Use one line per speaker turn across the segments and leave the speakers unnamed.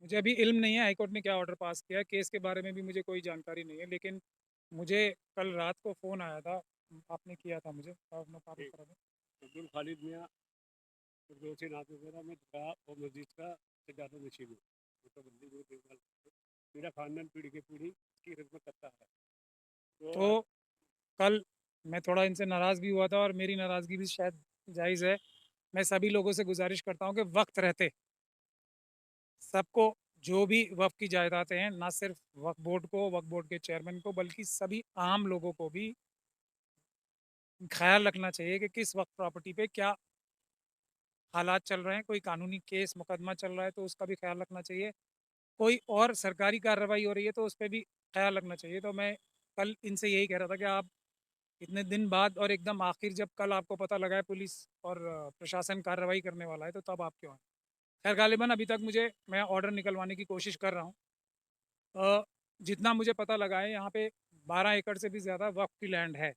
मुझे अभी इल्म नहीं है हाई कोर्ट ने क्या ऑर्डर पास किया है, केस के बारे में भी मुझे कोई जानकारी नहीं है। लेकिन मुझे कल रात को फ़ोन आया था, आपने किया था मुझे और मैं काफ़ी तरह
अब्दुल खालिद मियाँ फिरदौसी नाम से मेरा, मैं दरगाह और मस्जिद का सजादा नशीन हूँ। तो बंदी जो देखभाल करते हैं। मेरा खानदान पीढ़ी की पीढ़ी इसकी खिदमत करता है। तो
तो कल मैं थोड़ा इनसे नाराज़ भी हुआ था और मेरी नाराज़गी भी शायद जायज़ है। मैं सभी लोगों से गुजारिश करता हूँ कि वक्त रहते सबको जो भी वक्फ की जायदादें हैं, ना सिर्फ वक्फ बोर्ड को, वक्फ बोर्ड के चेयरमैन को, बल्कि सभी आम लोगों को भी ख्याल रखना चाहिए कि किस वक्त प्रॉपर्टी पे क्या हालात चल रहे हैं। कोई कानूनी केस मुकदमा चल रहा है तो उसका भी ख्याल रखना चाहिए। कोई और सरकारी कार्रवाई हो रही है तो उस पर भी ख्याल रखना चाहिए। तो मैं कल इनसे यही कह रहा था कि आप इतने दिन बाद और एकदम आखिर जब कल आपको पता लगा है पुलिस और प्रशासन कार्रवाई करने वाला है, तो तब आप क्यों आए? खैर गालिबन अभी तक मैं ऑर्डर निकलवाने की कोशिश कर रहा हूँ। जितना मुझे पता लगा है यहाँ पे 12 एकड़ से भी ज़्यादा वक्फ की लैंड है।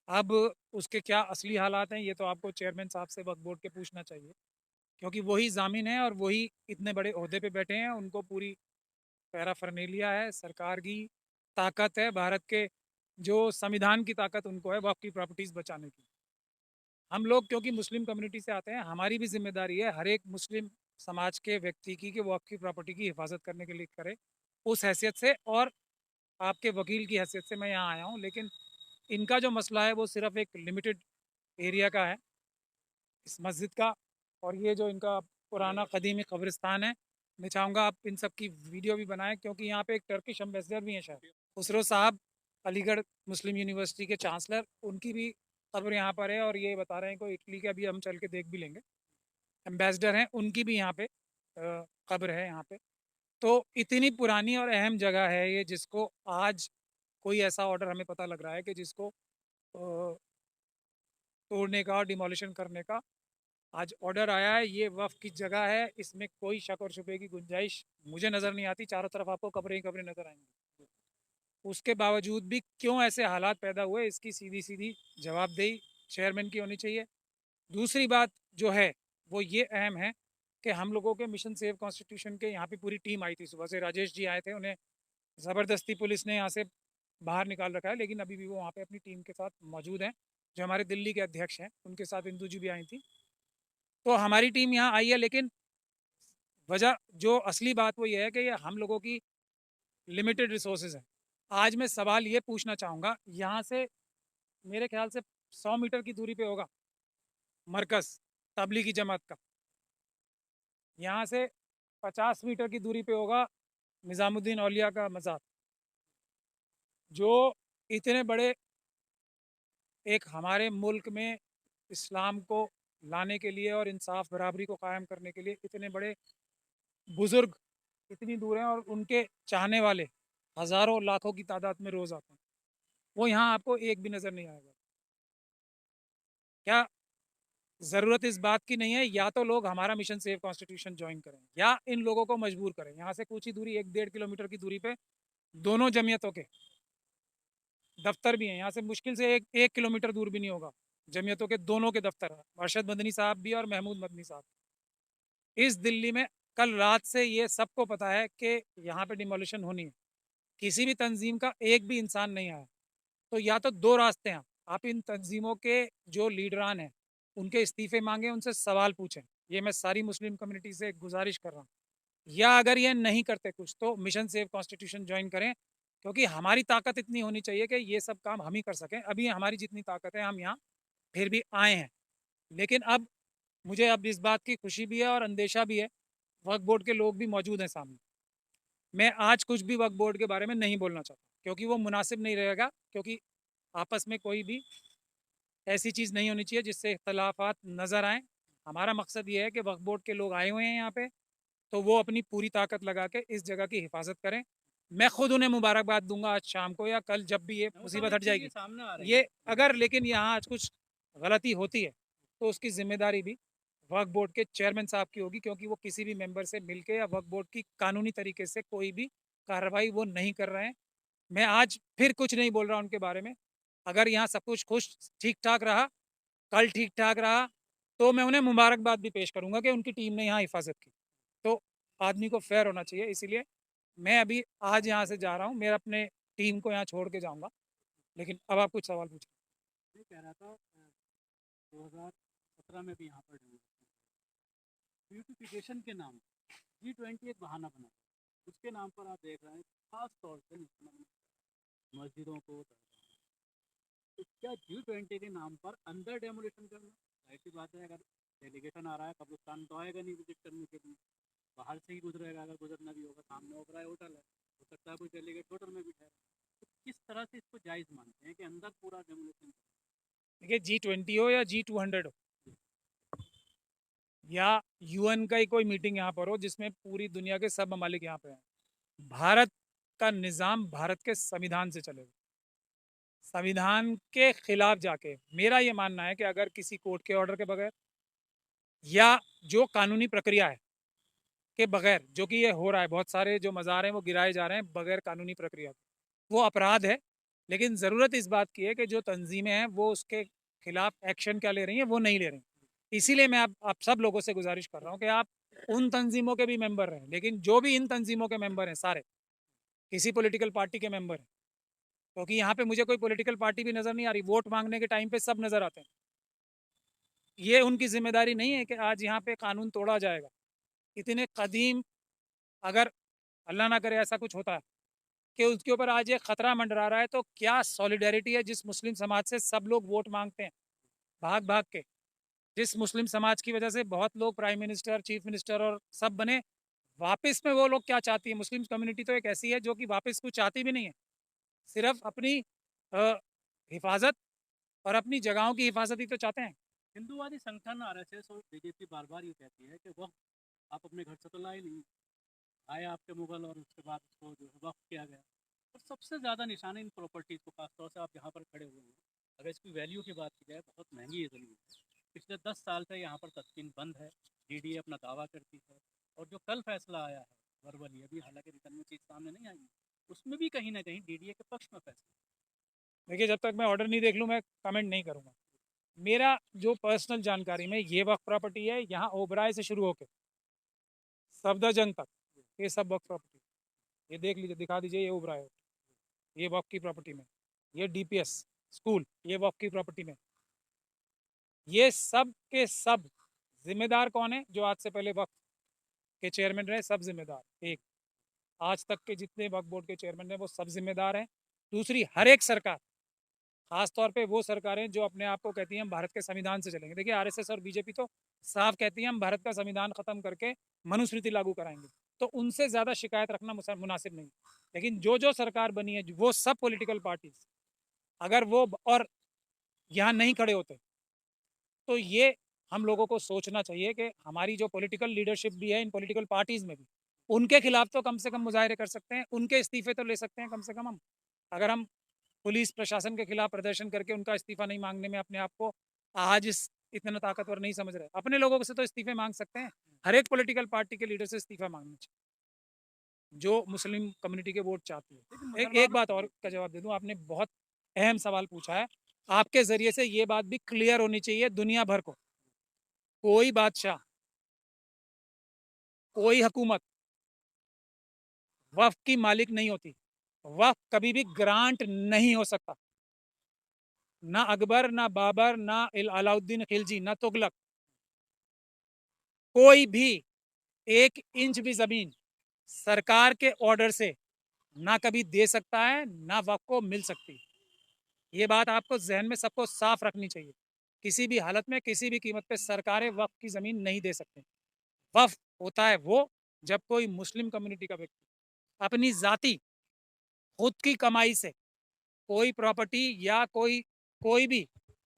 अब उसके क्या असली हालात हैं ये तो आपको चेयरमैन साहब से वक्फ बोर्ड के पूछना चाहिए, क्योंकि वही ज़ामिन है और वही इतने बड़े ओहदे पे बैठे हैं। उनको पूरी पैराफर्नेलिया है, सरकार की ताकत है, भारत के जो संविधान की ताकत उनको है वक्फ की प्रॉपर्टीज़ बचाने की। हम लोग क्योंकि मुस्लिम कम्युनिटी से आते हैं, हमारी भी जिम्मेदारी है हर एक मुस्लिम समाज के व्यक्ति की कि वो आपकी प्रॉपर्टी की हिफाजत करने के लिए करे। उस हैसियत से और आपके वकील की हैसियत से मैं यहाँ आया हूँ। लेकिन इनका जो मसला है वो सिर्फ एक लिमिटेड एरिया का है, इस मस्जिद का। और ये जो इनका पुराना कदीमी कब्रिस्तान है, मैं चाहूँगा आप इन सब की वीडियो भी बनाएं, क्योंकि यहाँ पे एक टर्किश एम्बेसडर भी हैं शायद, खुसरो साहब, अलीगढ़ मुस्लिम यूनिवर्सिटी के चांसलर, उनकी भी खबर यहाँ पर है। और ये बता रहे हैं को इटली के, अभी हम चल के देख भी लेंगे, एम्बेसडर हैं उनकी भी यहाँ पे खबर है यहाँ पे। तो इतनी पुरानी और अहम जगह है ये, जिसको आज कोई ऐसा ऑर्डर हमें पता लग रहा है कि जिसको तोड़ने का और डिमोलिशन करने का आज ऑर्डर आया है। ये वफ़ की जगह है, इसमें कोई शक और शुबे की गुंजाइश मुझे नज़र नहीं आती। चारों तरफ आपको कब्रें ही कब्रें नज़र आएंगी। उसके बावजूद भी क्यों ऐसे हालात पैदा हुए, इसकी सीधी सीधी जवाबदेही चेयरमैन की होनी चाहिए। दूसरी बात जो है वो ये अहम है कि हम लोगों के मिशन सेव कॉन्स्टिट्यूशन के यहाँ पे पूरी टीम आई थी, सुबह से राजेश जी आए थे, उन्हें ज़बरदस्ती पुलिस ने यहाँ से बाहर निकाल रखा है, लेकिन अभी भी वो वहाँ पे अपनी टीम के साथ मौजूद हैं। जो हमारे दिल्ली के अध्यक्ष हैं उनके साथ इंदू जी भी आई थी। तो हमारी टीम यहाँ आई है, लेकिन वजह जो असली बात वो ये है कि ये हम लोगों की लिमिटेड रिसोर्सेज हैं। आज मैं सवाल ये पूछना चाहूँगा, यहाँ से मेरे ख्याल से 100 मीटर की दूरी पे होगा मरकज़ तबलीगी जमात का। यहाँ से 50 मीटर की दूरी पे होगा निज़ामुद्दीन औलिया का मज़ार। जो इतने बड़े एक हमारे मुल्क में इस्लाम को लाने के लिए और इंसाफ बराबरी को कायम करने के लिए इतने बड़े बुज़ुर्ग इतनी दूर हैं, और उनके चाहने वाले हज़ारों लाखों की तादाद में रोज़ आते हैं, वो यहाँ आपको एक भी नज़र नहीं आएगा। क्या ज़रूरत इस बात की नहीं है, या तो लोग हमारा मिशन सेव कॉन्स्टिट्यूशन ज्वाइन करें या इन लोगों को मजबूर करें। यहाँ से कुछ ही दूरी, 1-1.5 किलोमीटर की दूरी पे दोनों जमीयतों के दफ्तर भी हैं। यहाँ से मुश्किल से 1 किलोमीटर दूर भी नहीं होगा, जमीयतों के दोनों के दफ्तर है, अरशद मदनी साहब भी और महमूद मदनी साहब। इस दिल्ली में कल रात से ये सबको पता है कि यहाँ पे डिमोलिशन होनी है। किसी भी तंजीम का एक भी इंसान नहीं आया। तो या तो दो रास्ते हैं, आप इन तंजीमों के जो लीडरान हैं उनके इस्तीफे मांगे, उनसे सवाल पूछें। ये मैं सारी मुस्लिम कम्युनिटी से गुजारिश कर रहा हूँ। या अगर ये नहीं करते कुछ तो मिशन सेव कॉन्स्टिट्यूशन ज्वाइन करें, क्योंकि हमारी ताकत इतनी होनी चाहिए कि ये सब काम हम ही कर सकें। अभी हमारी जितनी ताकत है, हम यहाँ फिर भी आए हैं। लेकिन अब मुझे अब इस बात की खुशी भी है और अंदेशा भी है, वक्फ बोर्ड के लोग भी मौजूद हैं सामने। मैं आज कुछ भी वक्फ बोर्ड के बारे में नहीं बोलना चाहता, क्योंकि वो मुनासिब नहीं रहेगा। क्योंकि आपस में कोई भी ऐसी चीज़ नहीं होनी चाहिए जिससे इख्तलाफात नज़र आएँ। हमारा मकसद ये है कि वक्फ बोर्ड के लोग आए हुए हैं यहाँ पे, तो वो अपनी पूरी ताकत लगा के इस जगह की हिफाजत करें। मैं खुद उन्हें मुबारकबाद दूंगा आज शाम को या कल, जब भी ये मुसीबत हट जाएगी। ये अगर लेकिन यहाँ आज कुछ गलती होती है तो उसकी जिम्मेदारी भी वक्फ बोर्ड के चेयरमैन साहब की होगी, क्योंकि वो किसी भी मेंबर से मिलके या वक्फ बोर्ड की कानूनी तरीके से कोई भी कार्रवाई वो नहीं कर रहे हैं। मैं आज फिर कुछ नहीं बोल रहा उनके बारे में। अगर यहाँ सब कुछ खुश ठीक ठाक रहा, कल ठीक ठाक रहा, तो मैं उन्हें मुबारकबाद भी पेश करूंगा कि उनकी टीम ने यहाँ हिफाजत की। तो आदमी को फेयर होना चाहिए, इसीलिए मैं अभी आज यहाँ से जा रहा हूँ, मैं अपने टीम को यहाँ छोड़ के जाऊंगा। लेकिन अब आप कुछ सवाल पूछिए।
मैं कह रहा था 2017 में भी यहाँ पर ब्यूटिफिकेशन के नाम G20 एक बहाना बना है। उसके नाम पर आप देख रहे हैं खास तौर से मस्जिदों को, तो क्या G20 के नाम पर अंदर डेमोलिशन करना? ऐसी बात है, अगर डेलीगेशन आ रहा है कब्रिस्तान तो आएगा नहीं विजिट करने के लिए, बाहर से ही गुजरेगा। अगर गुजरना भी होगा, सामने ओबराय होटल है, हो सकता है कोई डेलीगेट होटल में भी ठहरे। तो किस तरह से इसको जायज़ मानते हैं कि अंदर पूरा डेमोलिशन?
देखिए, G20 हो या G200 हो या UN का ही कोई मीटिंग यहाँ पर हो जिसमें पूरी दुनिया के सब ममालिक यहाँ पे हैं, भारत का निज़ाम भारत के संविधान से चलेगा। संविधान के खिलाफ जाके मेरा ये मानना है कि अगर किसी कोर्ट के ऑर्डर के बगैर या जो कानूनी प्रक्रिया है के बगैर, जो कि ये हो रहा है, बहुत सारे जो मज़ार हैं वो गिराए जा रहे हैं बगैर कानूनी प्रक्रिया के, वो अपराध है। लेकिन ज़रूरत इस बात की है कि जो तंजीमें हैं वो उसके खिलाफ एक्शन क्या ले रही हैं, वो नहीं ले रही। इसीलिए मैं आप सब लोगों से गुजारिश कर रहा हूँ कि आप उन तंजीमों के भी मेंबर रहें, लेकिन जो भी इन तंजीमों के मेंबर हैं सारे किसी पॉलिटिकल पार्टी के मेंबर हैं, क्योंकि यहाँ पे मुझे कोई पॉलिटिकल पार्टी भी नज़र नहीं आ रही। वोट मांगने के टाइम पे सब नज़र आते हैं। ये उनकी जिम्मेदारी नहीं है कि आज यहाँ पे कानून तोड़ा जाएगा। इतने कदीम, अगर अल्लाह ना करे ऐसा कुछ होता है कि उसके ऊपर आज ये खतरा मंडरा रहा है, तो क्या सॉलिडेरिटी है जिस मुस्लिम समाज से सब लोग वोट मांगते हैं भाग भाग के, जिस मुस्लिम समाज की वजह से बहुत लोग प्राइम मिनिस्टर, चीफ मिनिस्टर और सब बने। वापस में वो लोग क्या चाहती है? मुस्लिम कम्युनिटी तो एक ऐसी है जो कि वापस कुछ चाहती भी नहीं है, सिर्फ अपनी हिफाजत और अपनी जगहों की हिफाजत ही तो चाहते हैं।
हिंदूवादी संगठन RSS और बीजेपी बार बार ये कहती है कि वह आप अपने घर से तो लाए नहीं, आए आपके मुगल और उसके बाद उसको जो है वक्फ किया गया। और सबसे ज़्यादा निशान इन प्रॉपर्टीज़ को, खासतौर से आप जहाँ पर खड़े हुए हैं, अगर इसकी वैल्यू की बात की जाए, बहुत महंगी है ज़मीन। पिछले 10 साल से यहाँ पर तस्कीन बंद है, DDA अपना दावा करती है। और जो कल फैसला आया है वर्बली, अभी हालांकि रिटर्न में चीज़ सामने नहीं आई, उसमें भी कहीं ना कहीं DDA के पक्ष में फैसला।
देखिए, जब तक मैं ऑर्डर नहीं देख लूँ मैं कमेंट नहीं करूँगा। मेरा जो पर्सनल जानकारी में ये वक्त प्रॉपर्टी है, यहाँ ओबराय से शुरू होकर सफदरजंग तक ये सब वक्त प्रॉपर्टी। ये देख लीजिए, दिखा दीजिए, ये ओबराय, ये वक्त की प्रॉपर्टी में। ये DPS स्कूल, ये वक्त की प्रॉपर्टी में। ये सब के सब जिम्मेदार कौन है? जो आज से पहले वक्त के चेयरमैन रहे, सब जिम्मेदार। एक, आज तक के जितने वक्फ बोर्ड के चेयरमैन हैं वो सब जिम्मेदार हैं। दूसरी, हर एक सरकार, खास तौर पे वो सरकारें जो अपने आप को कहती हैं हम भारत के संविधान से चलेंगे। देखिए, RSS और बीजेपी तो साफ कहती है हम भारत का संविधान खत्म करके मनुस्मृति लागू कराएंगे, तो उनसे ज्यादा शिकायत रखना मुनासिब नहीं। लेकिन जो जो सरकार बनी है वो सब पॉलिटिकल पार्टीज अगर वो और यहाँ नहीं खड़े होते, तो ये हम लोगों को सोचना चाहिए कि हमारी जो पॉलिटिकल लीडरशिप भी है इन पॉलिटिकल पार्टीज में भी, उनके खिलाफ तो कम से कम मुजाहरे कर सकते हैं, उनके इस्तीफे तो ले सकते हैं कम से कम हम। अगर हम पुलिस प्रशासन के खिलाफ प्रदर्शन करके उनका इस्तीफा नहीं मांगने में अपने आप को आज इतना ताकतवर नहीं समझ रहे, अपने लोगों से तो इस्तीफे मांग सकते हैं। हर एक पॉलिटिकल पार्टी के लीडर से इस्तीफा मांगना चाहिए जो मुस्लिम कम्युनिटी के वोट चाहती है। एक बात और का जवाब दे दूं, आपने बहुत अहम सवाल पूछा है। आपके जरिए से ये बात भी क्लियर होनी चाहिए दुनिया भर को, कोई बादशाह, कोई हुकूमत वक्फ की मालिक नहीं होती। वक्फ कभी भी ग्रांट नहीं हो सकता। ना अकबर, ना बाबर, ना अलाउद्दीन खिलजी, ना तुगलक, कोई भी 1 इंच भी जमीन सरकार के ऑर्डर से ना कभी दे सकता है, ना वक्फ को मिल सकती। ये बात आपको जहन में सबको साफ रखनी चाहिए। किसी भी हालत में, किसी भी कीमत पे सरकारें वक्फ की जमीन नहीं दे सकते। वक्फ होता है वो जब कोई मुस्लिम कम्युनिटी का व्यक्ति अपनी जाति खुद की कमाई से कोई प्रॉपर्टी या कोई भी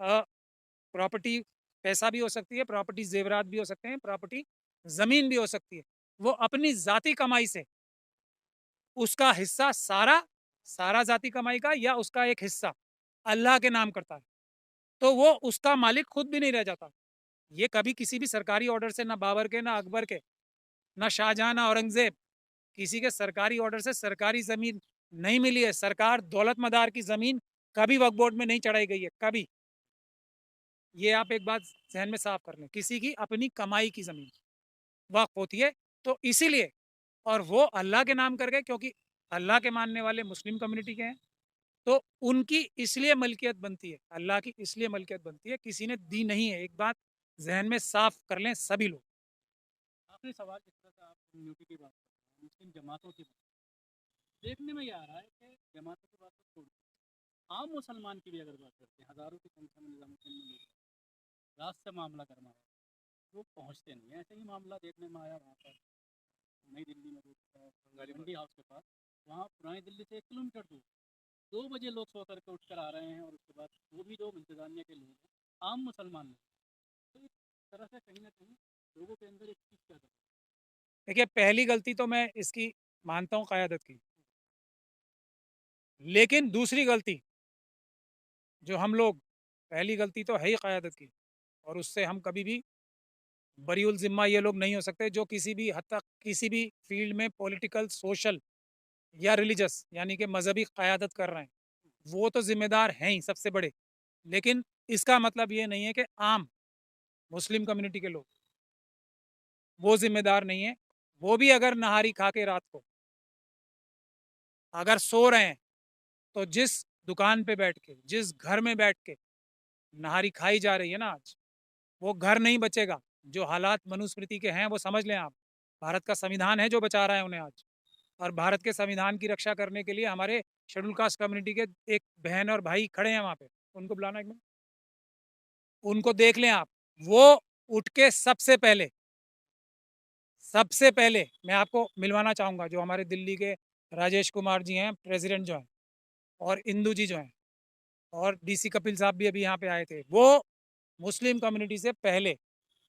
प्रॉपर्टी, पैसा भी हो सकती है, प्रॉपर्टी जेवरात भी हो सकते हैं, प्रॉपर्टी जमीन भी हो सकती है, वो अपनी जाति कमाई से उसका हिस्सा सारा सारा जाति कमाई का या उसका एक हिस्सा अल्लाह के नाम करता है, तो वो उसका मालिक खुद भी नहीं रह जाता। ये कभी किसी भी सरकारी ऑर्डर से, ना बाबर के, ना अकबर के, ना शाहजहां, ना औरंगजेब, किसी के सरकारी ऑर्डर से सरकारी जमीन नहीं मिली है। सरकार दौलत मदार की जमीन कभी वक्फ बोर्ड में नहीं चढ़ाई गई है, कभी। ये आप एक बात जहन में साफ कर लें, किसी की अपनी कमाई की जमीन वक्फ होती है। तो इसीलिए, और वो अल्लाह के नाम कर गए, क्योंकि अल्लाह के मानने वाले मुस्लिम कम्युनिटी के हैं, तो उनकी इसलिए मलकियत बनती है, अल्लाह की इसलिए मलकियत बनती है, किसी ने दी नहीं है। एक बात जहन में साफ कर लें सभी लोग।
आखिरी सवाल, जिस तरह से आप कम्युनिटी की बात करते हैं, मुस्लिम जमातों की बात, देखने में ये आ रहा है कि जमातों की बात तो छोड़, आम मुसलमान की भी अगर बात करते हैं, हज़ारों की संख्या में निज़ामुद्दीन में लोग रात से मामला गरमा है, लोग पहुँचते नहीं हैं। ऐसे ही मामला देखने में आया वहाँ पर नई दिल्ली में, मंडी हाउस के पास, वहाँ पुरानी दिल्ली से 1 किलोमीटर दूर 2 बजे लोग सो करके उठ कर आ रहे हैं, और उसके बाद वो भी लोग इंतज़ामिया के लोग हैं, आम मुसलमान लोग। तो इस तरह से कहीं ना कहीं लोगों के अंदर एक चीज़ क्या है।
देखिए, पहली गलती तो मैं इसकी मानता हूँ, क़यादत की। लेकिन दूसरी गलती जो हम लोग, पहली गलती तो है ही क़यादत की, और उससे हम कभी भी बरीउल ज़िम्मा ये लोग नहीं हो सकते जो किसी भी हद तक किसी भी फील्ड में पॉलिटिकल, सोशल या रिलीजियस यानी कि मजहबी क़यादत कर रहे हैं, वो तो जिम्मेदार हैं ही सबसे बड़े। लेकिन इसका मतलब ये नहीं है कि आम मुस्लिम कम्युनिटी के लोग वो जिम्मेदार नहीं है। वो भी अगर नहारी खा के रात को अगर सो रहे हैं, तो जिस दुकान पे बैठ के, जिस घर में बैठ के नहारी खाई जा रही है ना आज, वो घर नहीं बचेगा। जो हालात मनुस्मृति के हैं वो समझ लें आप। भारत का संविधान है जो बचा रहा है उन्हें आज, और भारत के संविधान की रक्षा करने के लिए हमारे शेड्यूल कास्ट कम्युनिटी के एक बहन और भाई खड़े हैं वहाँ पे। उनको बुलाना एक मिनट, उनको देख लें आप। वो उठ के सबसे पहले मैं आपको मिलवाना चाहूँगा, जो हमारे दिल्ली के राजेश कुमार जी हैं, प्रेसिडेंट जो हैं, और इंदू जी जो हैं, और डीसी कपिल साहब भी अभी यहाँ पे आए थे। वो मुस्लिम कम्युनिटी से पहले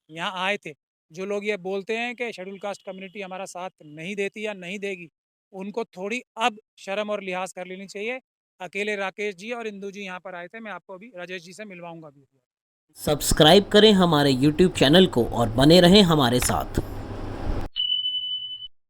यहाँ आए थे। जो लोग ये बोलते हैं कि शेड्यूल कास्ट कम्युनिटी हमारा साथ नहीं देती या नहीं देगी, उनको थोड़ी अब शर्म और लिहाज कर लेनी चाहिए। अकेले राकेश जी और इंदू जी यहाँ पर आए थे। मैं आपको अभी राजेश जी से मिलवाऊंगा भी।
सब्सक्राइब करें हमारे YouTube चैनल को और बने रहें हमारे साथ।